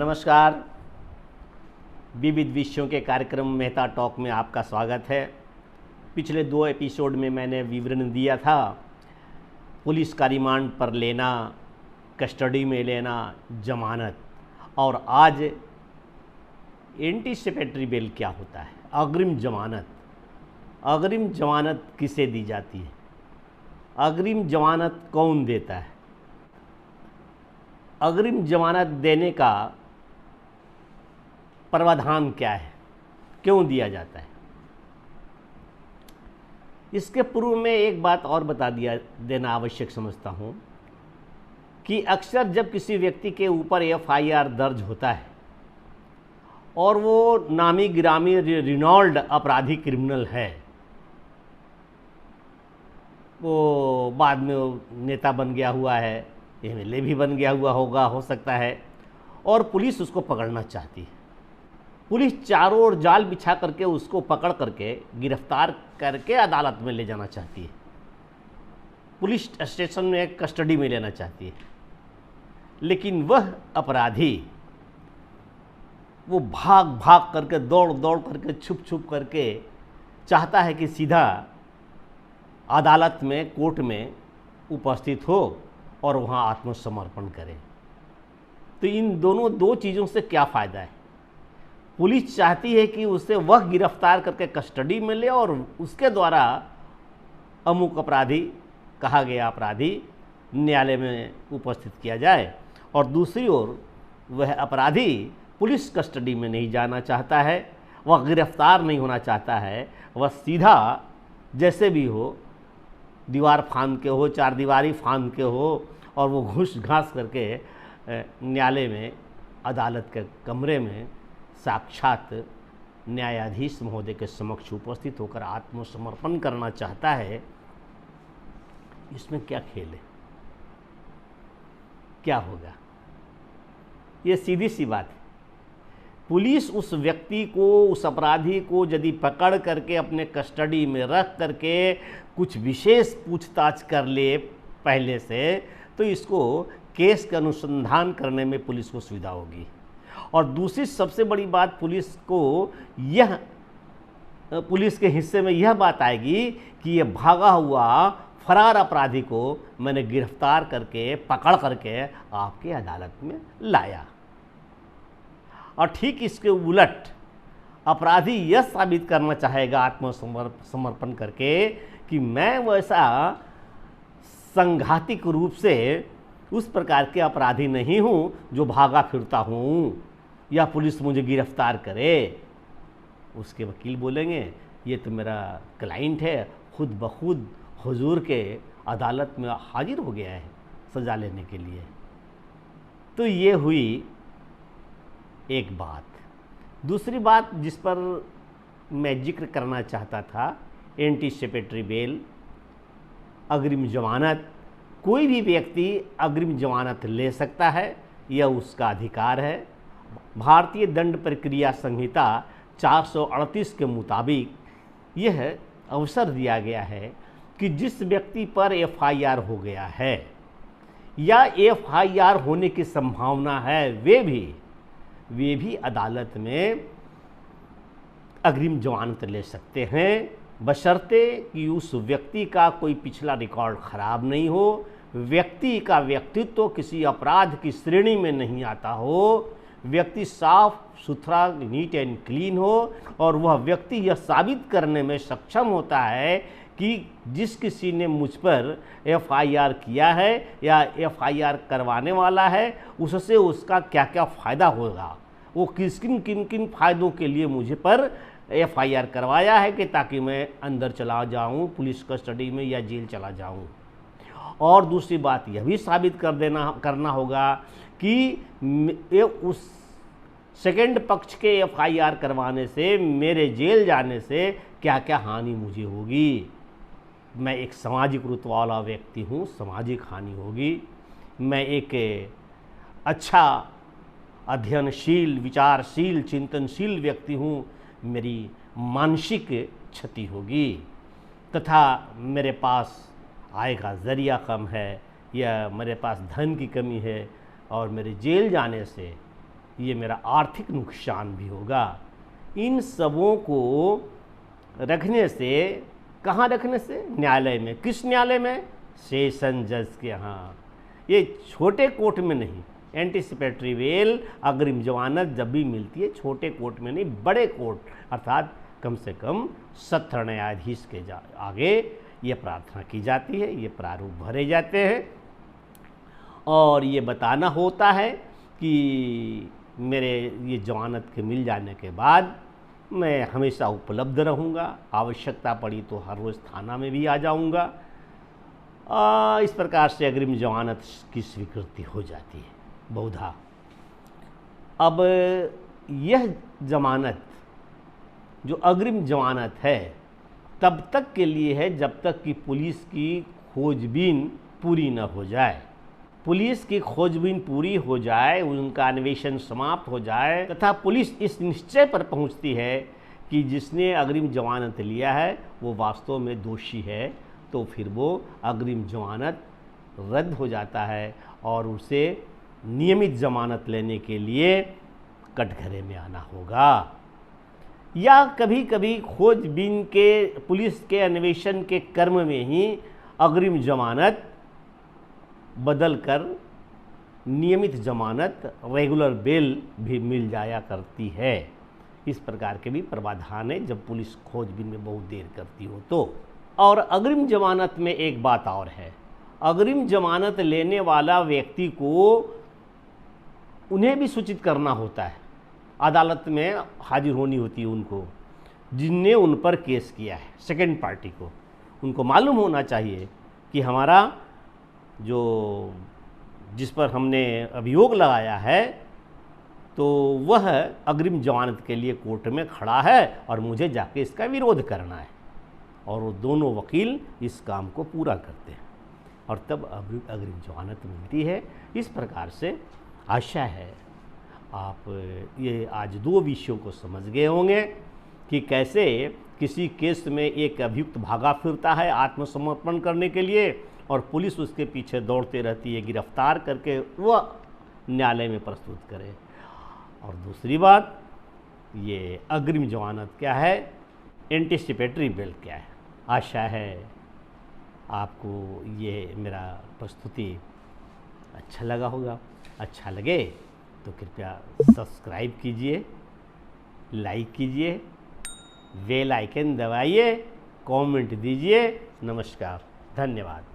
नमस्कार। विविध विषयों के कार्यक्रम मेहता टॉक में आपका स्वागत है। पिछले 2 एपिसोड में मैंने विवरण दिया था पुलिस का रिमांड पर लेना, कस्टडी में लेना, जमानत, और आज एंटीसिपेटरी बेल क्या होता है, अग्रिम जमानत। अग्रिम जमानत किसे दी जाती है, अग्रिम जमानत कौन देता है, अग्रिम जमानत देने का प्रावधान क्या है, क्यों दिया जाता है। इसके पूर्व में एक बात और बता देना आवश्यक समझता हूँ कि अक्सर जब किसी व्यक्ति के ऊपर एफआईआर दर्ज होता है और वो नामी गिरामी रिनॉल्ड अपराधी क्रिमिनल है, वो बाद में वो नेता बन गया हुआ है, एमएलए भी बन गया हुआ होगा, हो सकता है, और पुलिस उसको पकड़ना चाहती है। पुलिस चारों ओर जाल बिछा करके उसको पकड़ करके गिरफ्तार करके अदालत में ले जाना चाहती है, पुलिस स्टेशन में कस्टडी में लेना चाहती है। लेकिन वह अपराधी वो भाग भाग करके, दौड़ दौड़ करके, छुप छुप करके चाहता है कि सीधा अदालत में, कोर्ट में उपस्थित हो और वहाँ आत्मसमर्पण करे। तो इन दो चीज़ों से क्या फ़ायदा है। पुलिस चाहती है कि उसे वह गिरफ्तार करके कस्टडी में ले और उसके द्वारा अमुक अपराधी, कहा गया अपराधी, न्यायालय में उपस्थित किया जाए, और दूसरी ओर वह अपराधी पुलिस कस्टडी में नहीं जाना चाहता है, वह गिरफ्तार नहीं होना चाहता है, वह सीधा जैसे भी हो, दीवार फांद के हो, चारदीवारी फांद के हो, और वो घुस घास करके न्यायालय में, अदालत के कमरे में साक्षात न्यायाधीश महोदय के समक्ष उपस्थित होकर आत्मसमर्पण करना चाहता है। इसमें क्या खेल है, क्या होगा? ये सीधी सी बात है। पुलिस उस व्यक्ति को, उस अपराधी को यदि पकड़ करके अपने कस्टडी में रख करके कुछ विशेष पूछताछ कर ले पहले से, तो इसको केस का अनुसंधान करने में पुलिस को सुविधा होगी। और दूसरी सबसे बड़ी बात, पुलिस के हिस्से में यह बात आएगी कि यह भागा हुआ फरार अपराधी को मैंने गिरफ्तार करके, पकड़ करके आपके अदालत में लाया। और ठीक इसके उलट अपराधी यह साबित करना चाहेगा आत्मसमर्पण करके कि मैं वैसा संघातिक रूप से उस प्रकार के अपराधी नहीं हूँ जो भागा फिरता हूँ या पुलिस मुझे गिरफ्तार करे। उसके वकील बोलेंगे ये तो मेरा क्लाइंट है, खुद ब खुद हुजूर के अदालत में हाजिर हो गया है सज़ा लेने के लिए। तो ये हुई एक बात। दूसरी बात जिस पर मैं जिक्र करना चाहता था, एंटीसिपेटरी बेल, अग्रिम जमानत। कोई भी व्यक्ति अग्रिम जमानत ले सकता है, यह उसका अधिकार है। भारतीय दंड प्रक्रिया संहिता 438 के मुताबिक यह अवसर दिया गया है कि जिस व्यक्ति पर एफआईआर हो गया है या एफआईआर होने की संभावना है, वे भी अदालत में अग्रिम जमानत ले सकते हैं, बशर्ते कि उस व्यक्ति का कोई पिछला रिकॉर्ड खराब नहीं हो, व्यक्ति का व्यक्तित्व किसी अपराध की श्रेणी में नहीं आता हो, व्यक्ति साफ सुथरा, नीट एंड क्लीन हो, और वह व्यक्ति यह साबित करने में सक्षम होता है कि जिस किसी ने मुझ पर एफआईआर किया है या एफआईआर करवाने वाला है, उससे उसका क्या क्या फ़ायदा होगा, वो किन किन फ़ायदों के लिए मुझे पर एफआईआर करवाया है कि ताकि मैं अंदर चला जाऊं, पुलिस कस्टडी में या जेल चला जाऊं। और दूसरी बात यह भी साबित करना होगा कि उस सेकंड पक्ष के एफआईआर करवाने से, मेरे जेल जाने से क्या क्या हानि मुझे होगी। मैं एक सामाजिक रुतबा वाला व्यक्ति हूँ, सामाजिक हानि होगी। मैं एक अच्छा अध्ययनशील, विचारशील, चिंतनशील व्यक्ति हूँ, मेरी मानसिक क्षति होगी। तथा मेरे पास आय का ज़रिया कम है या मेरे पास धन की कमी है और मेरे जेल जाने से ये मेरा आर्थिक नुकसान भी होगा। इन सबों को रखने से, कहाँ रखने से? न्यायालय में। किस न्यायालय में? सेशन जज के यहाँ। ये छोटे कोर्ट में नहीं। एंटीसिपेटरी बेल, अग्रिम जमानत जब भी मिलती है छोटे कोर्ट में नहीं, बड़े कोर्ट अर्थात कम से कम सत्र न्यायाधीश के आगे ये प्रार्थना की जाती है, ये प्रारूप भरे जाते हैं और ये बताना होता है कि मेरे ये जमानत के मिल जाने के बाद मैं हमेशा उपलब्ध रहूँगा, आवश्यकता पड़ी तो हर रोज़ थाना में भी आ जाऊँगा। इस प्रकार से अग्रिम जमानत की स्वीकृति हो जाती है बहुधा। अब यह जमानत जो अग्रिम जमानत है तब तक के लिए है जब तक कि पुलिस की खोजबीन पूरी न हो जाए। पुलिस की खोजबीन पूरी हो जाए, उनका अन्वेषण समाप्त हो जाए तथा पुलिस इस निश्चय पर पहुंचती है कि जिसने अग्रिम जमानत लिया है वो वास्तव में दोषी है, तो फिर वो अग्रिम जमानत रद्द हो जाता है और उसे नियमित जमानत लेने के लिए कटघरे में आना होगा। या कभी कभी खोजबीन के, पुलिस के अन्वेषण के क्रम में ही अग्रिम जमानत बदलकर नियमित जमानत, रेगुलर बेल भी मिल जाया करती है। इस प्रकार के भी प्रावधान है जब पुलिस खोजबीन में बहुत देर करती हो तो। और अग्रिम जमानत में एक बात और है, अग्रिम जमानत लेने वाला व्यक्ति को उन्हें भी सूचित करना होता है, अदालत में हाजिर होनी होती है उनको, जिनने उन पर केस किया है। सेकंड पार्टी को उनको मालूम होना चाहिए कि हमारा जो जिस पर हमने अभियोग लगाया है तो वह अग्रिम जमानत के लिए कोर्ट में खड़ा है और मुझे जाके इसका विरोध करना है। और वो दोनों वकील इस काम को पूरा करते हैं और तब अग्रिम जमानत मिलती है। इस प्रकार से आशा है आप ये आज दो विषयों को समझ गए होंगे कि कैसे किसी केस में एक अभियुक्त भागा फिरता है आत्मसमर्पण करने के लिए और पुलिस उसके पीछे दौड़ते रहती है गिरफ्तार करके वह न्यायालय में प्रस्तुत करे। और दूसरी बात, ये अग्रिम जमानत क्या है, एंटीसिपेटरी बेल क्या है। आशा है आपको ये मेरा प्रस्तुति अच्छा लगा होगा। अच्छा लगे तो कृपया सब्सक्राइब कीजिए, लाइक कीजिए, बेल आइकन दबाइए, कमेंट दीजिए। नमस्कार, धन्यवाद।